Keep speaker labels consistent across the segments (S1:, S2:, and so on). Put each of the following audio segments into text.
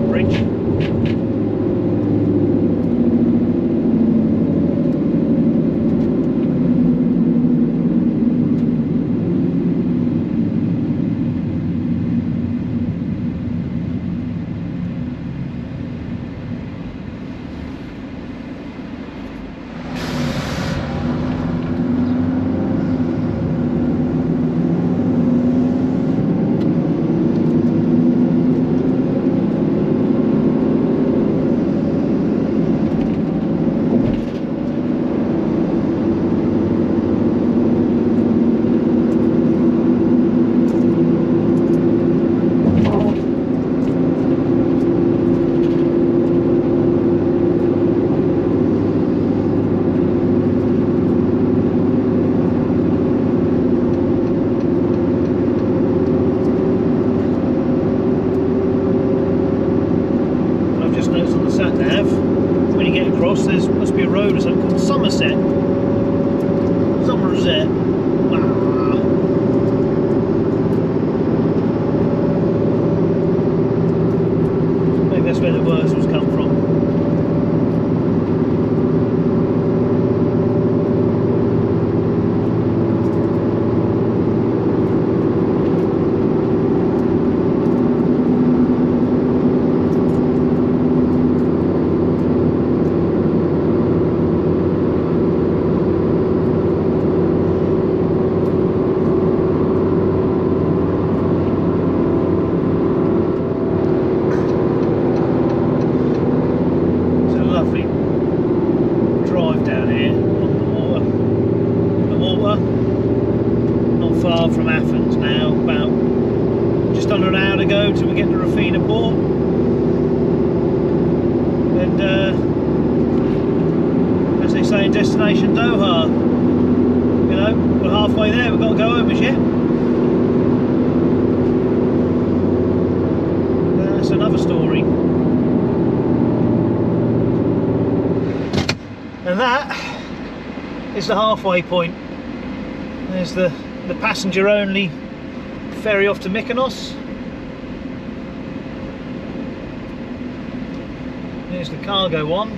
S1: footbridge. There must be a road or something called Somerset. Somerset. Wow. Maybe that's where the words was come from. Far from Athens now, about just under an hour to go till we get to Rafina port, and as they say in destination Doha, you know, we're halfway there, we've got to go home as yet. That's another story. And that is the halfway point. There's the passenger only ferry off to Mykonos. Here's the cargo one.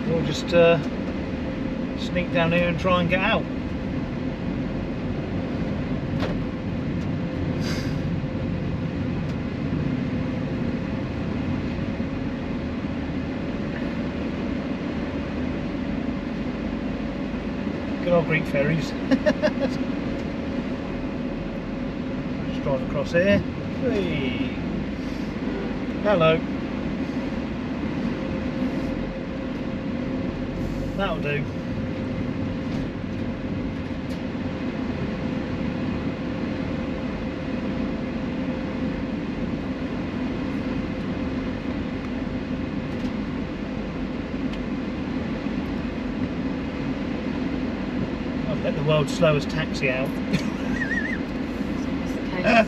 S1: We'll just sneak down here and try and get out. Good old Greek ferries. Just drive across here. Hey. Hello. That'll do. Let the world's slowest taxi out.
S2: That's the case.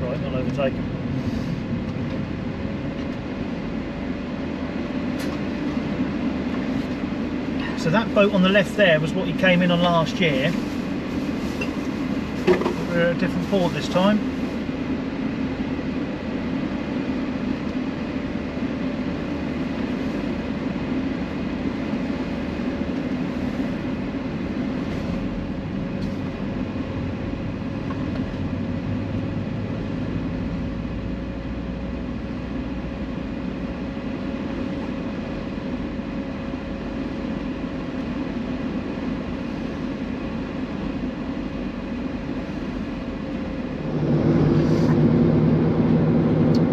S1: Right, not overtaken. So that boat on the left there was what he came in on last year. We're at a different port this time.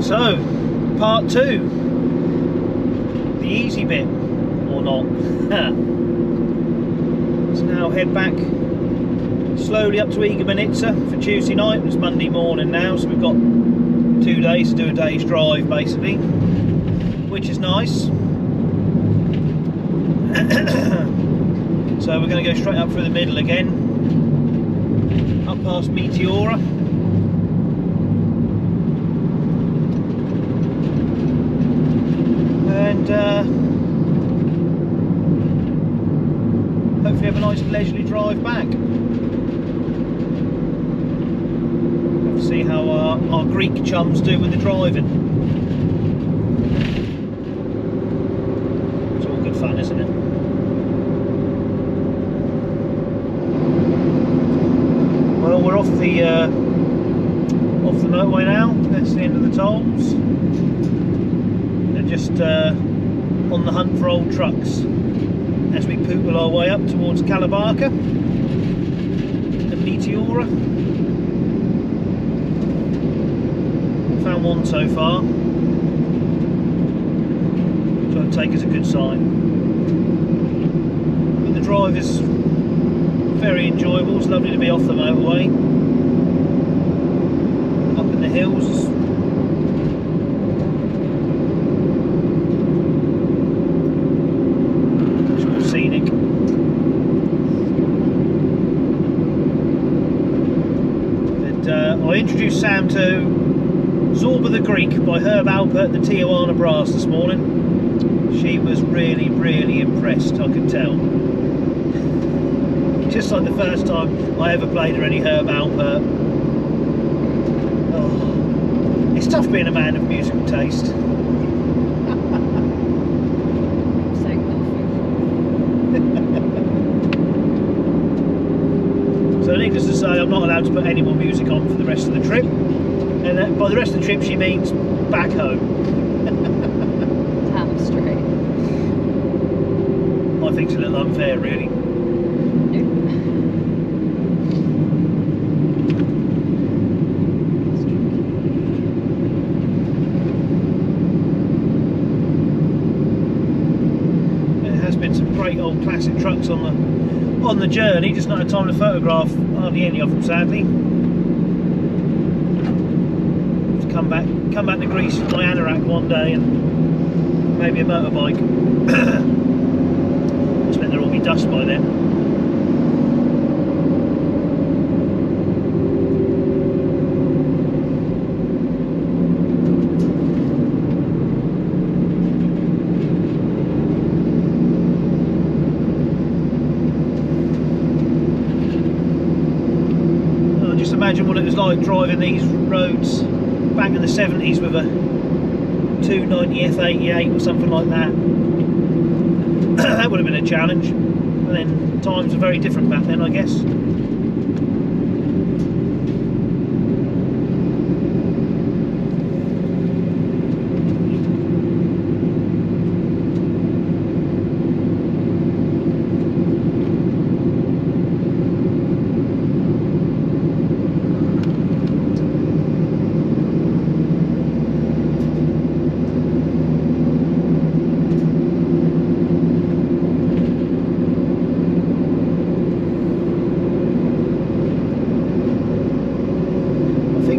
S1: So, part two, the easy bit, or not. Let's now head back slowly up to Igoumenitsa for Tuesday night. It's Monday morning now, so we've got 2 days to do a day's drive basically, which is nice. So we're going to go straight up through the middle again, up past Meteora. And hopefully have a nice leisurely drive back. We'll see how our Greek chums do with the driving. It's all good fun, isn't it? Well, we're off the motorway now. That's the end of the tolls. They're just on the hunt for old trucks as we pootle our way up towards Calais and Meteora. Found one so far, which I take as a good sign. But the drive is very enjoyable. It's lovely to be off the motorway, up in the hills. It's all scenic. And I introduced Sam to Zorba the Greek by Herb Alpert, the Tijuana Brass, this morning. She was really, really impressed, I could tell. Just like the first time I ever played her any Herb Alpert. Oh, it's tough being a man of musical taste. So needless to say, I'm not allowed to put any more music on for the rest of the trip. And by the rest of the trip, she means back home.
S2: Damn straight.
S1: I think it's a little unfair, really. There has been some great old classic trucks on the journey. Just not had time to photograph hardly any of them, sadly. Come back to Greece with my anorak one day and maybe a motorbike. I expect there'll all be dust by then. Oh, just imagine what it was like driving these roads back in the 70s with a 290 F88 or something like that. That would have been a challenge. And then times were very different back then, I guess.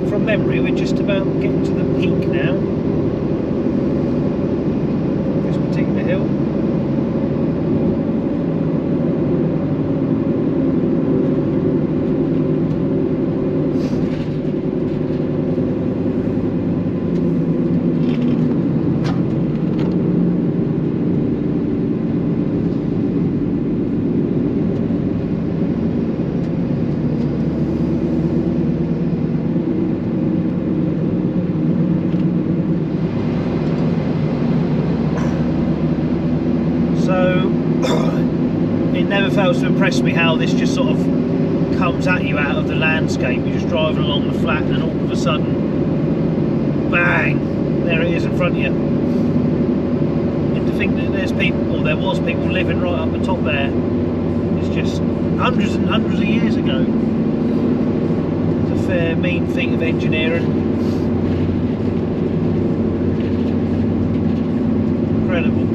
S1: From memory, we're just about getting to the peak now. This particular hill. Never fails to impress me how this just sort of comes at you out of the landscape. You're just driving along the flat and all of a sudden, bang, there it is in front of you. And to think that there's people, or there was people living right up the top there, it's just hundreds and hundreds of years ago. It's a fair mean feat of engineering. Incredible.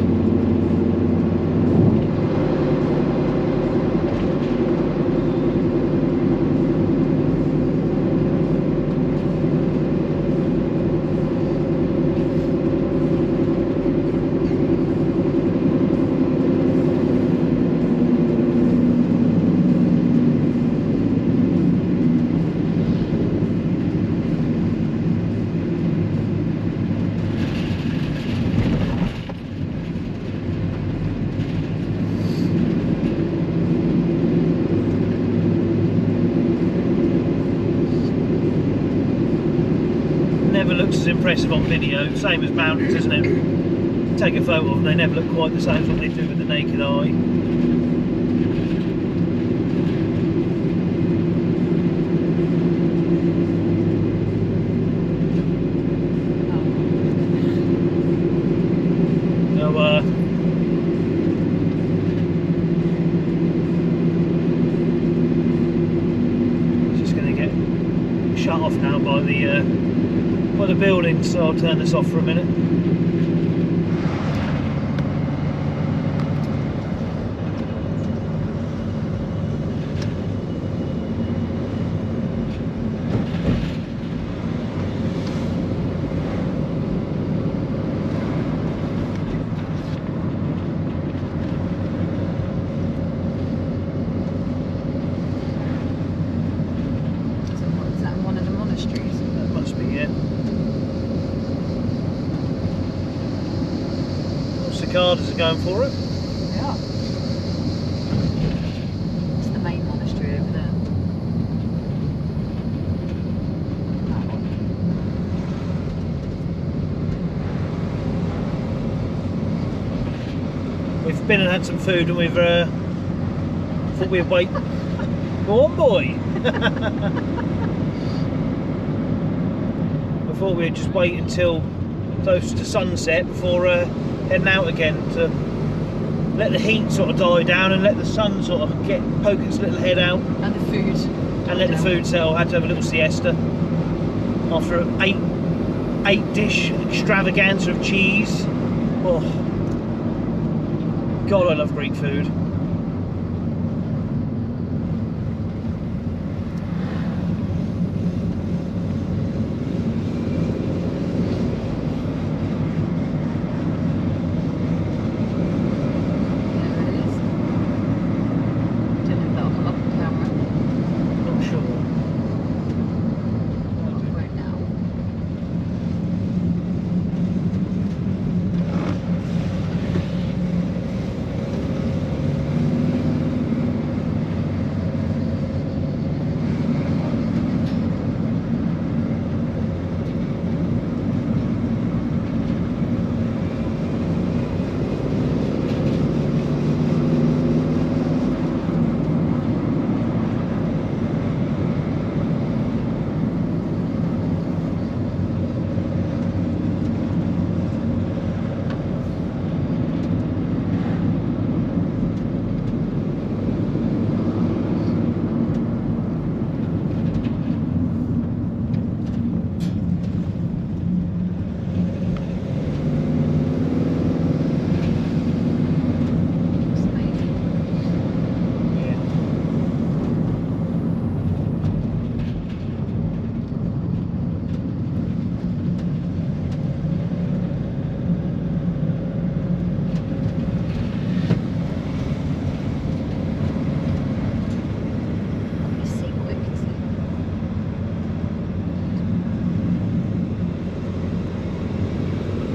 S1: looks as impressive on video. Same as mountains, isn't it? Take a photo of them, they never look quite the same as what they do with the naked eye. Shut off now by the building, so I'll turn this off for a minute. Cicadas are going for it.
S2: Yeah. It's the main monastery over there.
S1: We've been and had some food, and we've thought we'd wait. Go on, boy. I thought we'd just wait until close to sunset before heading out again, to let the heat sort of die down and let the sun sort of poke its little head out.
S2: And the food.
S1: And let the food settle. I had to have a little siesta after an eight dish extravaganza of cheese. Oh, God, I love Greek food.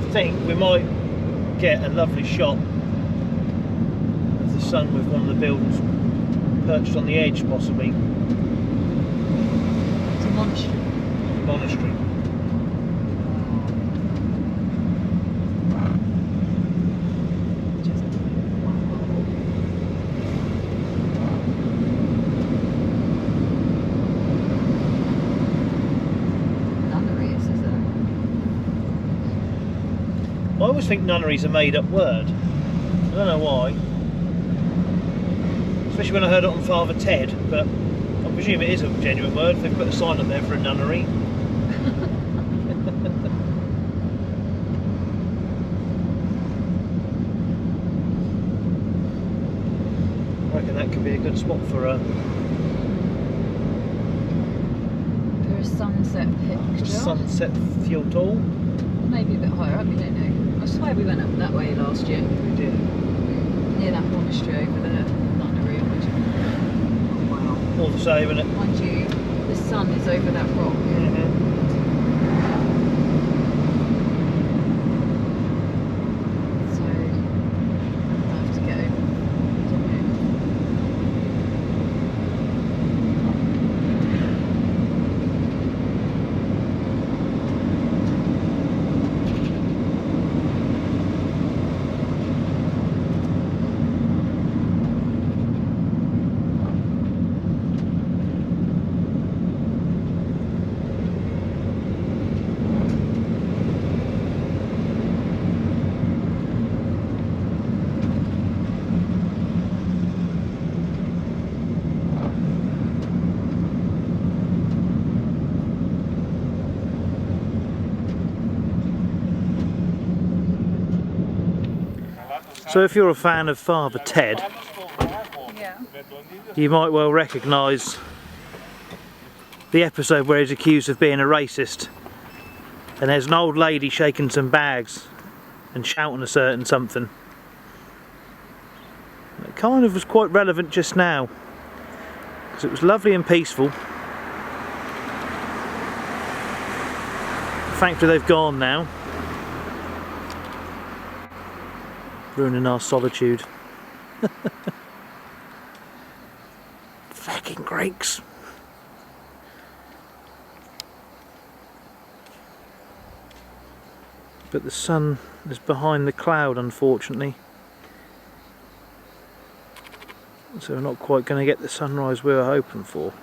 S1: I think we might get a lovely shot of the sun with one of the buildings perched on the edge, possibly.
S2: It's a monastery.
S1: Monastery. I always think nunnery's a made-up word. I don't know why. Especially when I heard it on Father Ted, but I presume it is a genuine word. They've put a sign up there for a nunnery. I reckon that could be a good spot for a
S2: sunset picture.
S1: Sunset photo.
S2: Maybe a bit higher up, you don't know. I swear we went up that way last year.
S1: We did.
S2: Near that monastery over there, nunnery. Wow.
S1: All the same, isn't it?
S2: Mind you, the sun is over that rock. So, I have to go.
S1: So if you're a fan of Father Ted,
S2: Yeah.
S1: you might well recognise the episode where he's accused of being a racist. And there's an old lady shaking some bags and shouting a certain something. And it kind of was quite relevant just now, because it was lovely and peaceful. Thankfully they've gone now, ruining our solitude. Fucking Greeks. But the sun is behind the cloud, unfortunately, so we're not quite going to get the sunrise we were hoping for.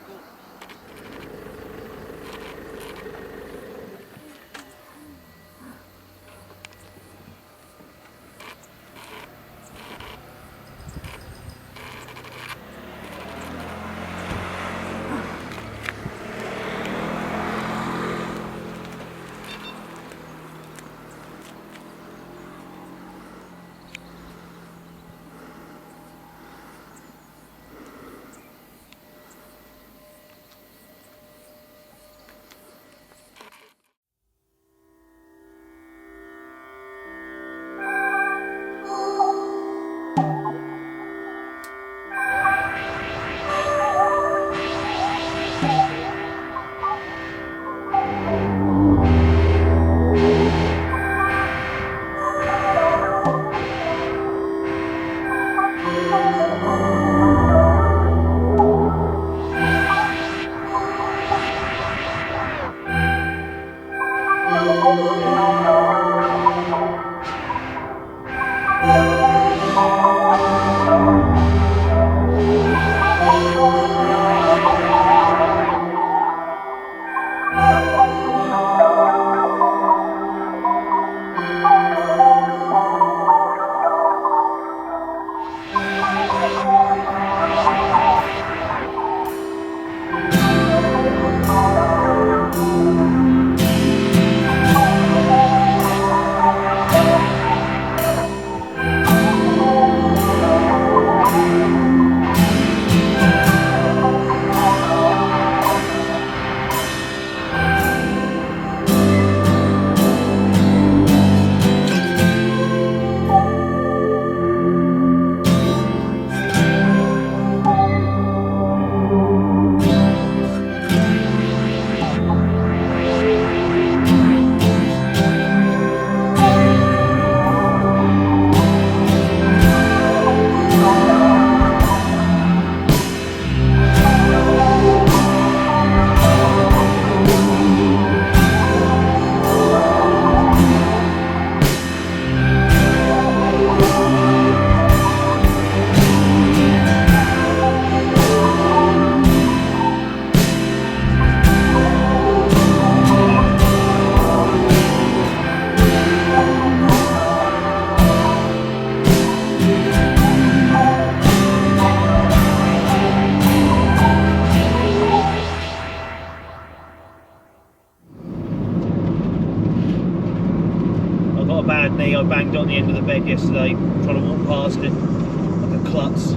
S1: Bad knee. I banged on the end of the bed yesterday trying to walk past it like a klutz.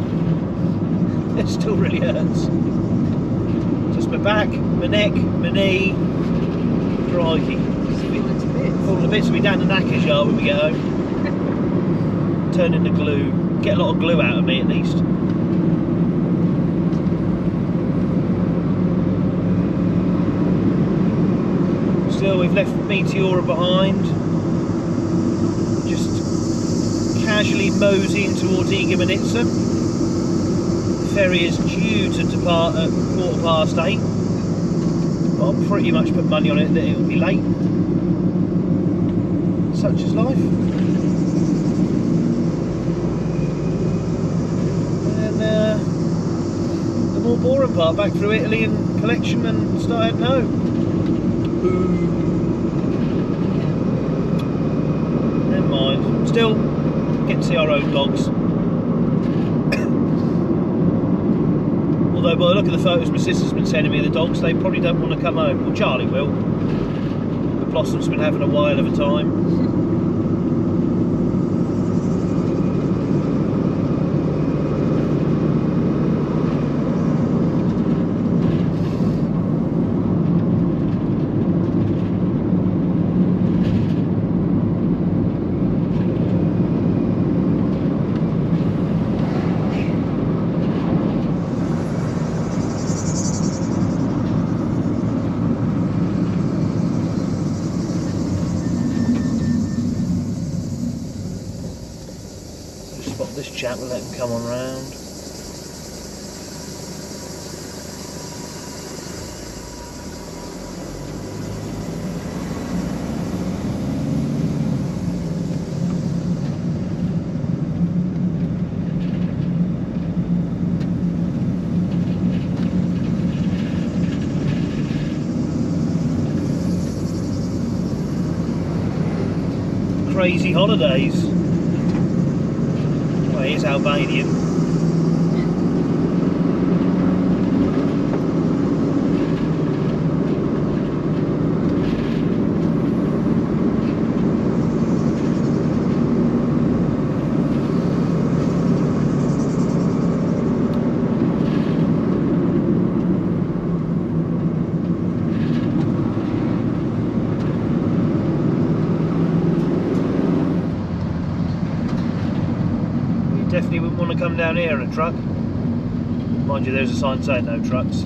S1: It still really hurts. Just my back, my neck, my knee. Crikey. Falling to bits. We'll be down the knackers yard when we get home. Turn into glue. Get a lot of glue out of me at least. Still, we've left Meteora behind. Casually moseying towards Igoumenitsa. The ferry is due to depart at 8:15, but I'll pretty much put money on it that it will be late. Such is life. And the more boring part, back through Italy and collection and start heading home. Never mind. Still, get to see our own dogs. Although by the look of the photos my sister's been sending me of the dogs, they probably don't want to come home. Well, Charlie will. But Blossom's been having a while of a time. chap, we'll let him come on round. Crazy holidays. Well, here's Albanian. Definitely wouldn't want to come down here in a truck. Mind you, there's a sign saying no trucks.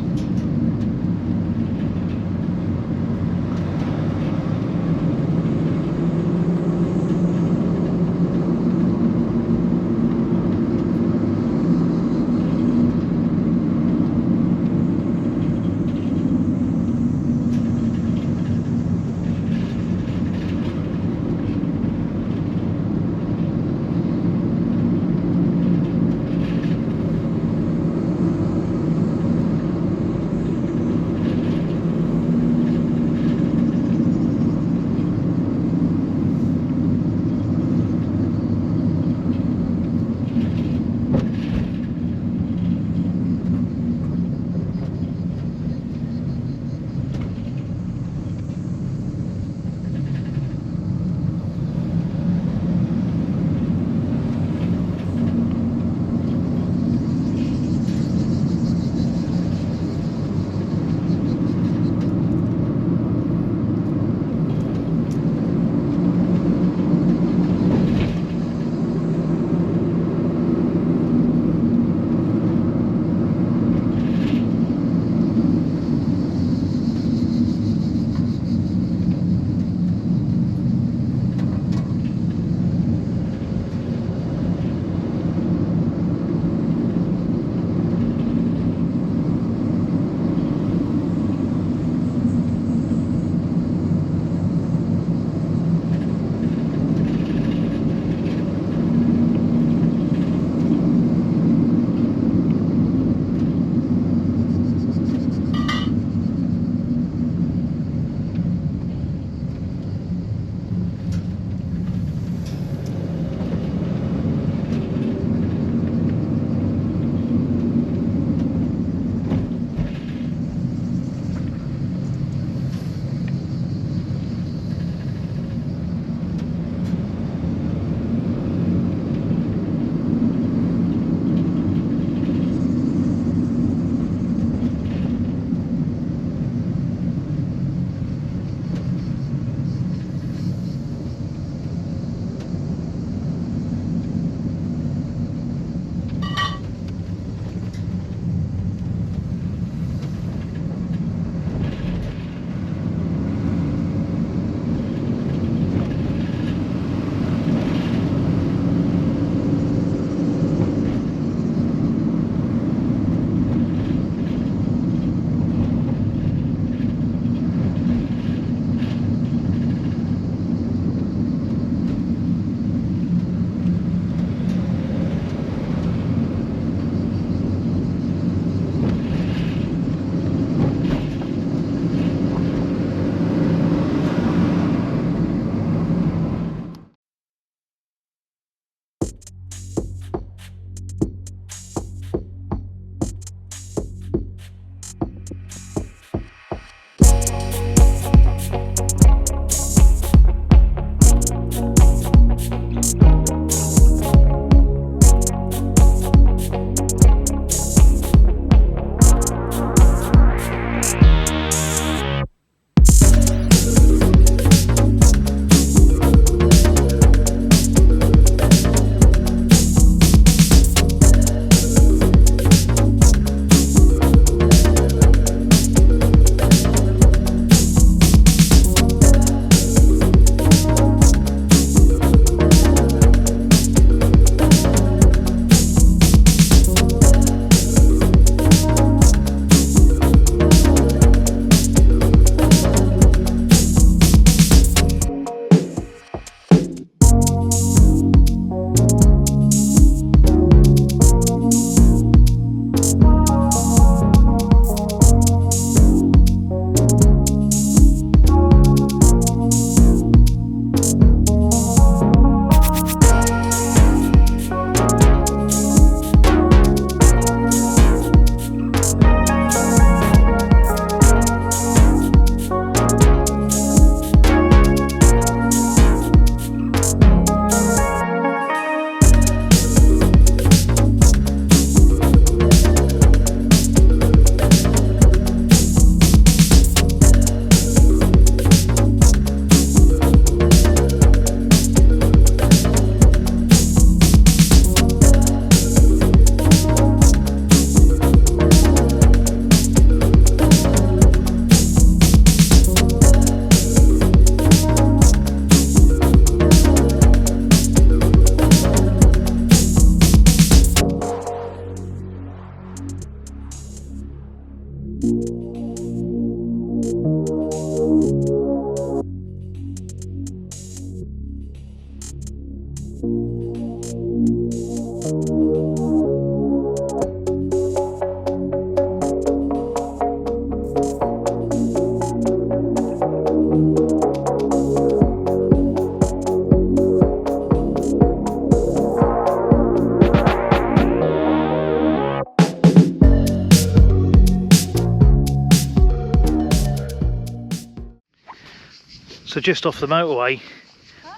S1: So just off the motorway,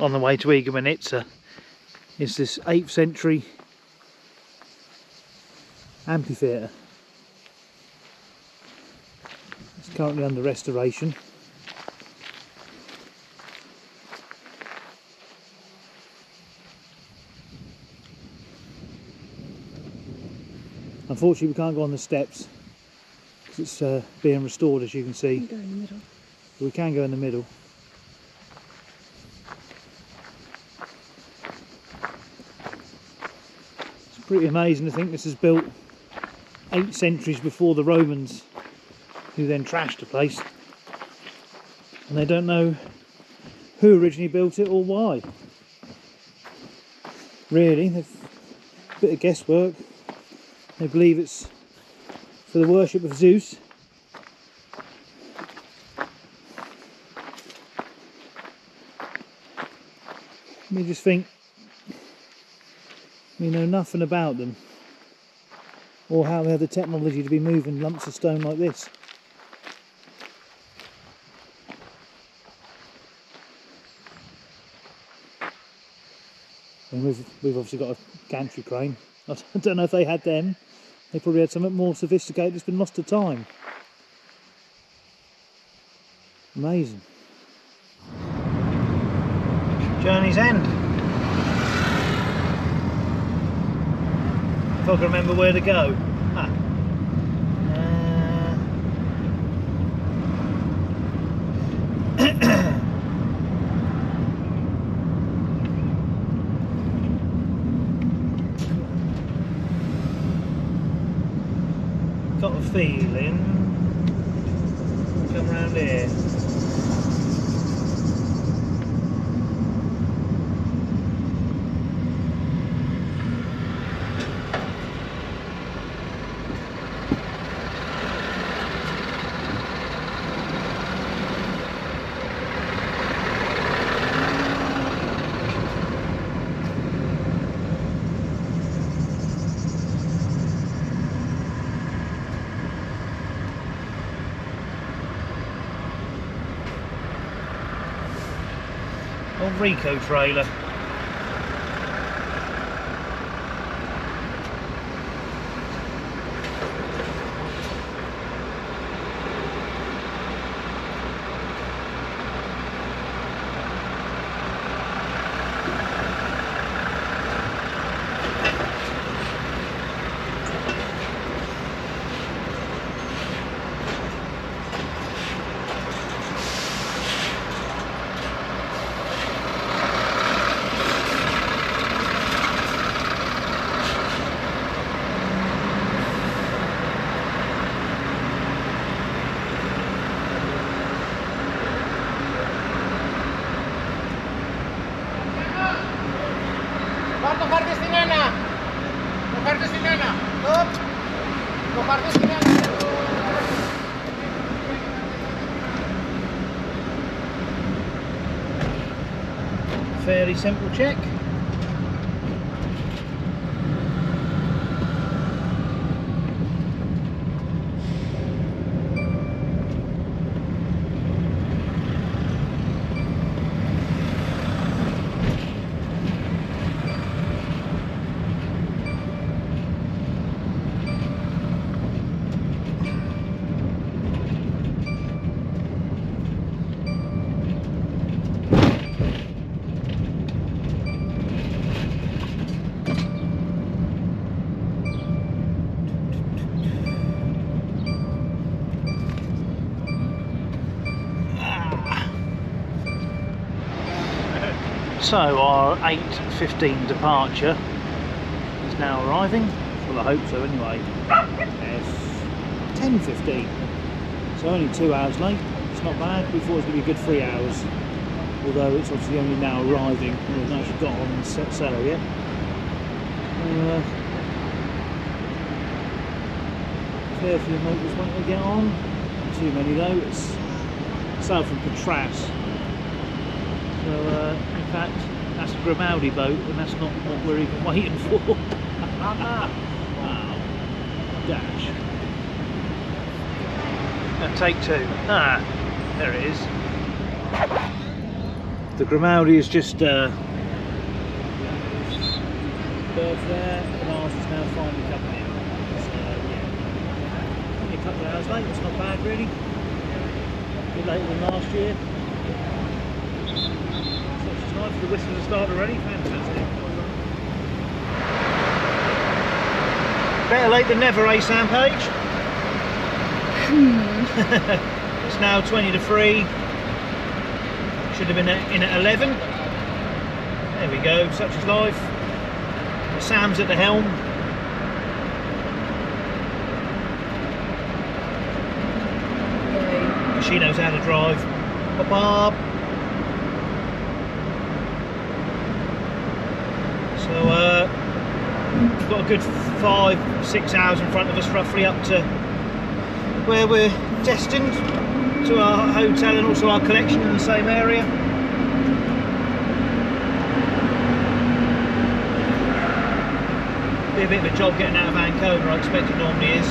S1: on the way to Igoumenitsa, is this 8th century amphitheatre. It's currently under restoration. Unfortunately we can't go on the steps because it's being restored, as you can see.
S2: We can go in the middle.
S1: We can go in the middle. It's pretty amazing to think this is built 8 centuries before the Romans, who then trashed the place. And they don't know who originally built it or why. Really, a bit of guesswork. They believe it's for the worship of Zeus. We just think we know nothing about them, or how they have the technology to be moving lumps of stone like this. And we've obviously got a gantry crane. I don't know if they had them. They probably had something more sophisticated that's been lost to time. Amazing. Journey's end. If I can remember where to go. Got a feeling we'll come round here. Old Rico trailer. Fairly simple check. So our 8:15 departure is now arriving. Well, I hope so anyway. It's 10:15, so only 2 hours late. It's not bad. We thought it was going to be a good 3 hours, although it's obviously only now arriving. We haven't actually got on and set sail yet. Fair few motors won't they get on? Not too many though. It's sail from Patras. So, in fact, that's a Grimaldi boat, and that's not what we're even waiting for. Wow. Dash. Take two. There it is. The Grimaldi is just berth there, and ours is now finally coming in. So yeah, only a couple of hours late. It's not bad really. A bit later than last year. So it's nice for the whistle to start already. Fantastic. Better late than never, eh, Sam Page? It's now 20 to 3. Should have been in at 11. There we go, such is life. Sam's at the helm. She knows how to drive. Pop up. So we've got a good 5-6 hours in front of us roughly up to where we're destined, to our hotel and also our collection in the same area. Be a bit of a job getting out of Ancona, I expect it normally is.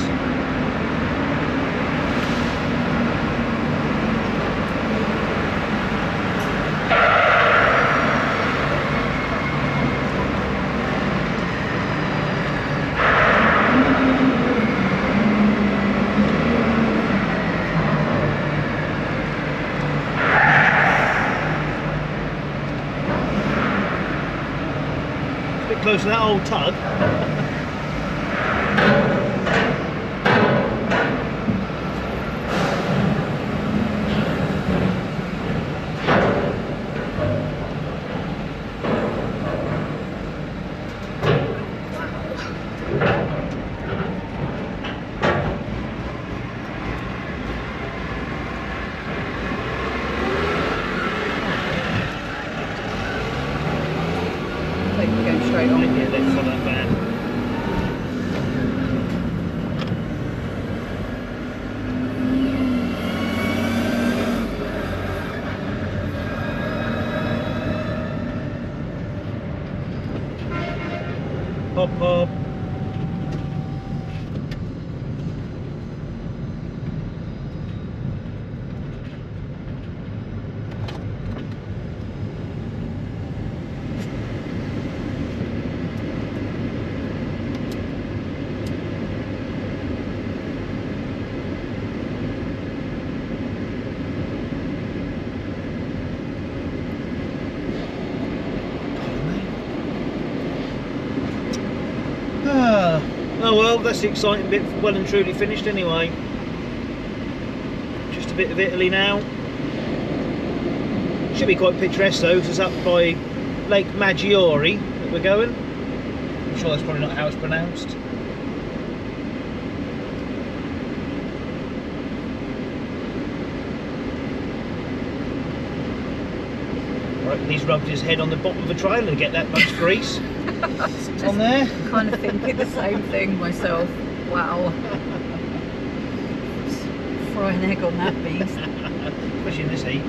S1: Close to that old tug.
S2: Straight on.
S1: Yeah, let's follow that van. Hop hop. Oh well, that's the exciting bit, well and truly finished anyway. Just a bit of Italy now. Should be quite picturesque though, because it's up by Lake Maggiore that we're going. I'm sure that's probably not how it's pronounced. Right, he's rubbed his head on the bottom of the trailer to get that much grease on there.
S2: Kind of thinking the same thing myself. Wow. Fry an egg on that beast.
S1: Especially in this heat.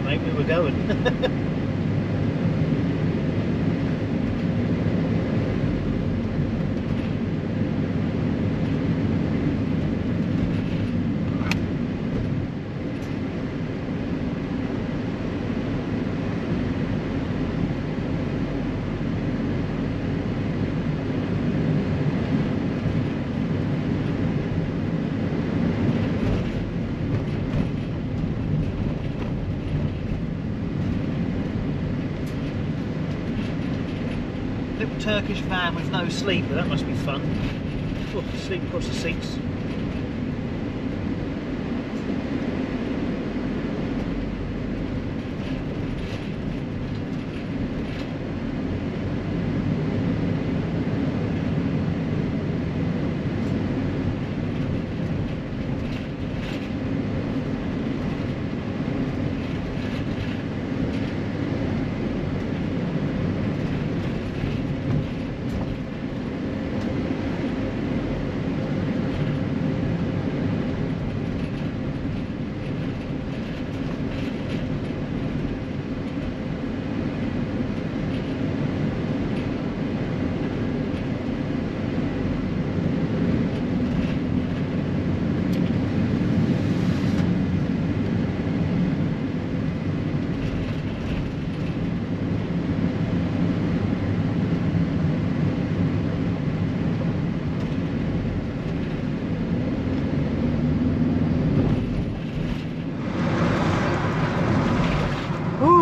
S1: Mate, we were going. Little Turkish van with no sleeper, that must be fun. Oh, sleep across the seats.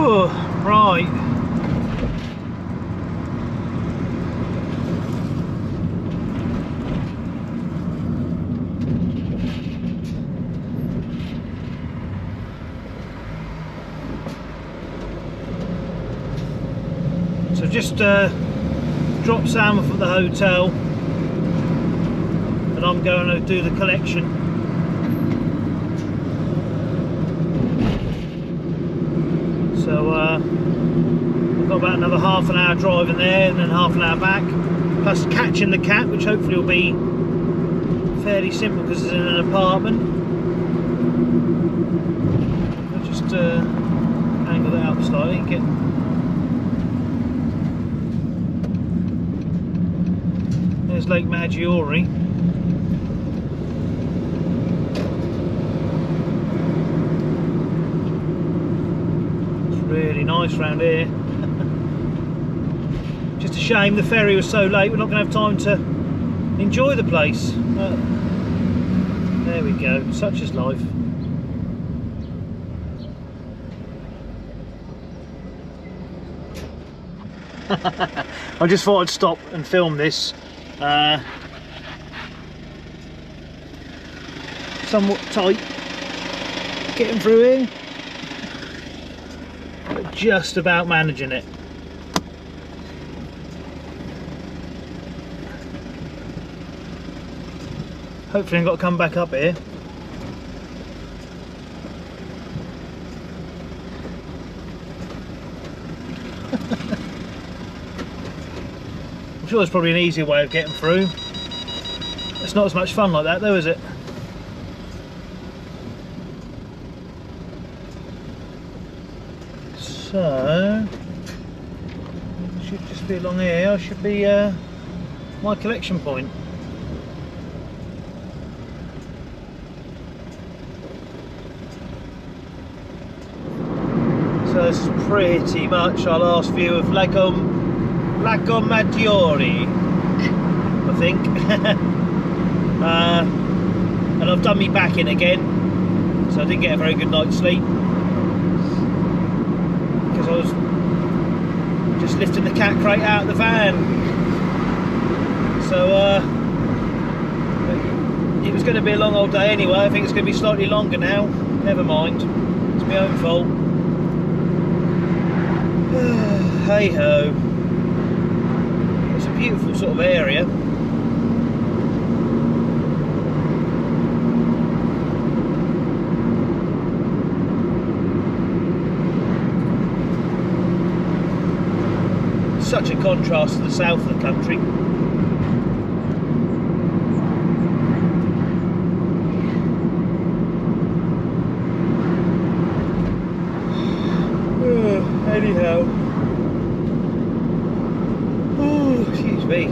S1: Oh, right. So just dropped Sam off at the hotel, and I'm going to do the collection. So we've got about another half an hour driving there and then half an hour back, plus catching the cat, which hopefully will be fairly simple because it's in an apartment. I'll just angle that up slightly and get. There's Lake Meteora. It's really nice round here. Just a shame the ferry was so late, we're not going to have time to enjoy the place. But there we go, such is life. I just thought I'd stop and film this. Somewhat tight getting through here, but just about managing it. Hopefully I've got to come back up here. I'm sure there's probably an easier way of getting through. It's not as much fun like that though, is it? So, should just be along here. Should be my collection point. So this is pretty much our last view of Lake Meteora, I think. And I've done me back in again, so I didn't get a very good night's sleep because I was just lifting the cat crate out of the van. So it was going to be a long old day anyway. I think it's going to be slightly longer now. Never mind, it's my own fault. Hey ho. It's a beautiful sort of area. Such a contrast to the south of the country. Anyhow. Oh, excuse me.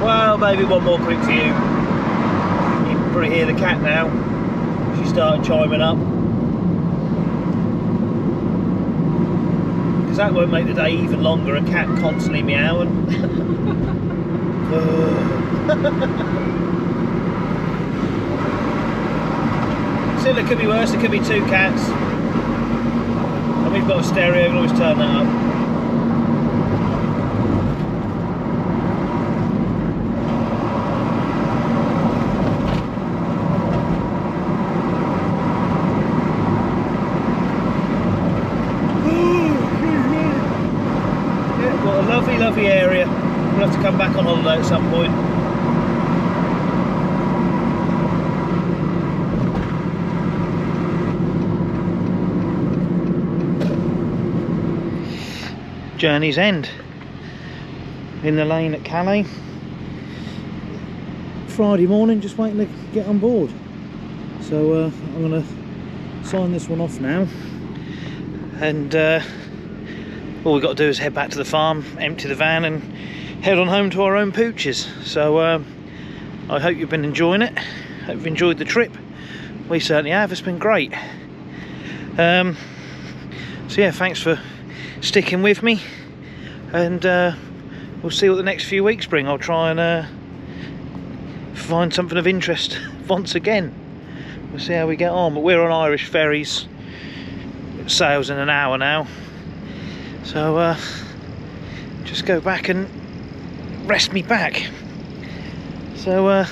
S1: Well, maybe one more quick view. You can probably hear the cat now. She started chiming up. Because that won't make the day even longer, a cat constantly meowing. Still, it could be worse, there could be two cats. And we've got a stereo, we can always turn that up. Lovely area. We'll have to come back on holiday at some point. Journey's end. In the lane at Calais. Friday morning, just waiting to get on board. So I'm going to sign this one off now. And all we've got to do is head back to the farm, empty the van and head on home to our own pooches. So I hope you've been enjoying it, hope you've enjoyed the trip. We certainly have. It's been great. So yeah, thanks for sticking with me, and we'll see what the next few weeks bring. I'll try and find something of interest once again. We'll see how we get on. But we're on Irish ferries. It sails in an hour now, so just go back and rest me back. So